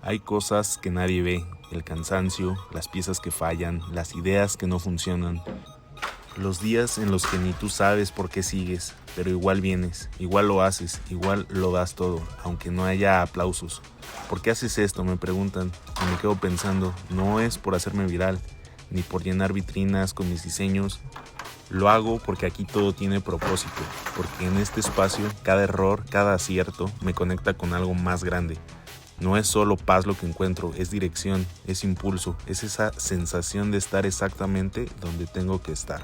Hay cosas que nadie ve, el cansancio, las piezas que fallan, las ideas que no funcionan, los días en los que ni tú sabes por qué sigues, pero igual vienes, igual lo haces, igual lo das todo, aunque no haya aplausos. ¿Por qué haces esto?, me preguntan, y me quedo pensando, no es por hacerme viral, ni por llenar vitrinas con mis diseños. Lo hago porque aquí todo tiene propósito, porque en este espacio cada error, cada acierto me conecta con algo más grande. No es solo paz lo que encuentro, es dirección, es impulso, es esa sensación de estar exactamente donde tengo que estar.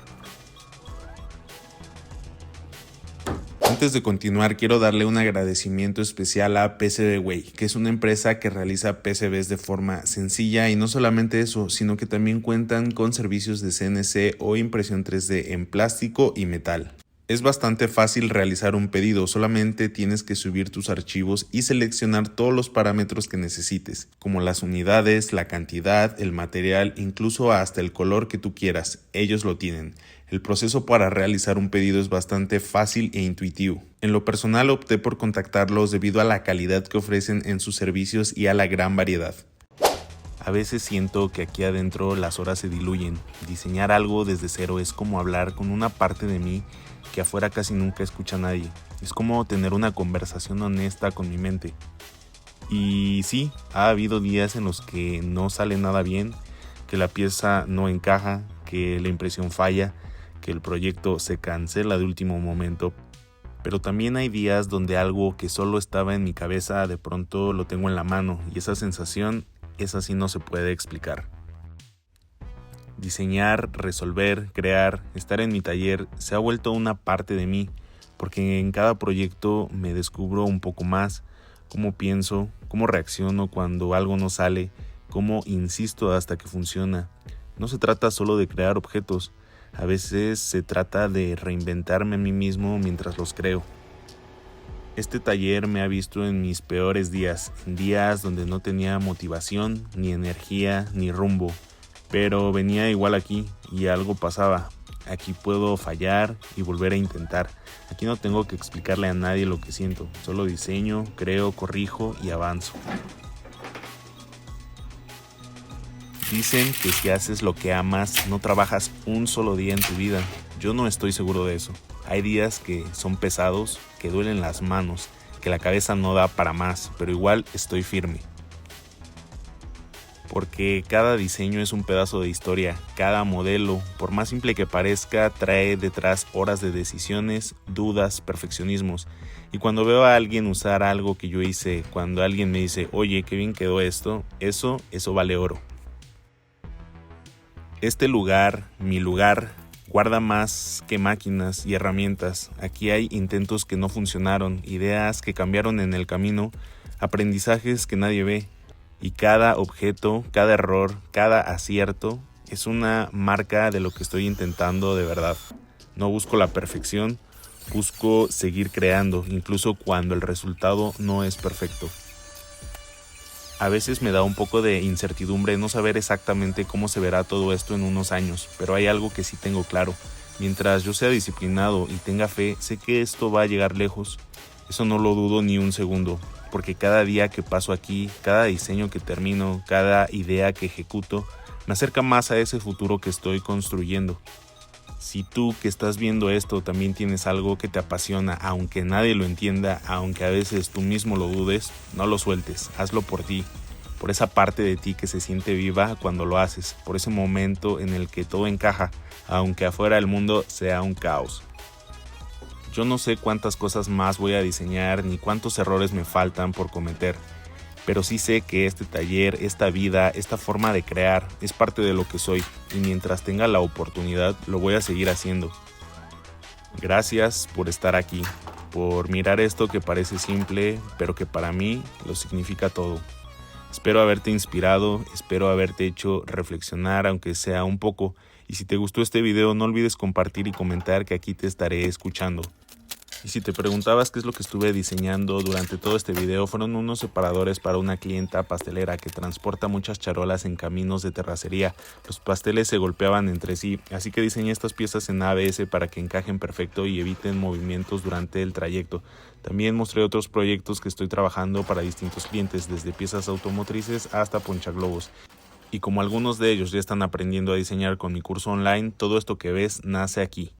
Antes de continuar, quiero darle un agradecimiento especial a PCBWay, que es una empresa que realiza PCBs de forma sencilla, y no solamente eso, sino que también cuentan con servicios de CNC o impresión 3D en plástico y metal. Es bastante fácil realizar un pedido, solamente tienes que subir tus archivos y seleccionar todos los parámetros que necesites, como las unidades, la cantidad, el material, incluso hasta el color que tú quieras, ellos lo tienen. El proceso para realizar un pedido es bastante fácil e intuitivo. En lo personal opté por contactarlos debido a la calidad que ofrecen en sus servicios y a la gran variedad. A veces siento que aquí adentro las horas se diluyen. Diseñar algo desde cero es como hablar con una parte de mí que afuera casi nunca escucha a nadie. Es como tener una conversación honesta con mi mente. Y sí, ha habido días en los que no sale nada bien, que la pieza no encaja, que la impresión falla, que el proyecto se cancela de último momento. Pero también hay días donde algo que solo estaba en mi cabeza de pronto lo tengo en la mano, y esa sensación, esa sí no se puede explicar. Diseñar, resolver, crear, estar en mi taller se ha vuelto una parte de mí, porque en cada proyecto me descubro un poco más, cómo pienso, cómo reacciono cuando algo no sale, cómo insisto hasta que funciona. No se trata solo de crear objetos, a veces se trata de reinventarme a mí mismo mientras los creo. Este taller me ha visto en mis peores días, en días donde no tenía motivación, ni energía, ni rumbo. Pero venía igual aquí y algo pasaba. Aquí puedo fallar y volver a intentar. Aquí no tengo que explicarle a nadie lo que siento. Solo diseño, creo, corrijo y avanzo. Dicen que si haces lo que amas, no trabajas un solo día en tu vida. Yo no estoy seguro de eso. Hay días que son pesados, que duelen las manos, que la cabeza no da para más, pero igual estoy firme. Porque cada diseño es un pedazo de historia, cada modelo, por más simple que parezca, trae detrás horas de decisiones, dudas, perfeccionismos. Y cuando veo a alguien usar algo que yo hice, cuando alguien me dice, oye, qué bien quedó esto, eso vale oro. Este lugar, mi lugar, guarda más que máquinas y herramientas. Aquí hay intentos que no funcionaron, ideas que cambiaron en el camino, aprendizajes que nadie ve. Y cada objeto, cada error, cada acierto es una marca de lo que estoy intentando de verdad. No busco la perfección, busco seguir creando, incluso cuando el resultado no es perfecto. A veces me da un poco de incertidumbre no saber exactamente cómo se verá todo esto en unos años, pero hay algo que sí tengo claro. Mientras yo sea disciplinado y tenga fe, sé que esto va a llegar lejos. Eso no lo dudo ni un segundo. Porque cada día que paso aquí, cada diseño que termino, cada idea que ejecuto, me acerca más a ese futuro que estoy construyendo. Si tú que estás viendo esto también tienes algo que te apasiona, aunque nadie lo entienda, aunque a veces tú mismo lo dudes, no lo sueltes, hazlo por ti, por esa parte de ti que se siente viva cuando lo haces, por ese momento en el que todo encaja, aunque afuera el mundo sea un caos. Yo no sé cuántas cosas más voy a diseñar ni cuántos errores me faltan por cometer, pero sí sé que este taller, esta vida, esta forma de crear es parte de lo que soy, y mientras tenga la oportunidad lo voy a seguir haciendo. Gracias por estar aquí, por mirar esto que parece simple, pero que para mí lo significa todo. Espero haberte inspirado, espero haberte hecho reflexionar aunque sea un poco, y si te gustó este video no olvides compartir y comentar que aquí te estaré escuchando. Y si te preguntabas qué es lo que estuve diseñando durante todo este video, fueron unos separadores para una clienta pastelera que transporta muchas charolas en caminos de terracería. Los pasteles se golpeaban entre sí, así que diseñé estas piezas en ABS para que encajen perfecto y eviten movimientos durante el trayecto. También mostré otros proyectos que estoy trabajando para distintos clientes, desde piezas automotrices hasta ponchaglobos. Y como algunos de ellos ya están aprendiendo a diseñar con mi curso online, todo esto que ves nace aquí.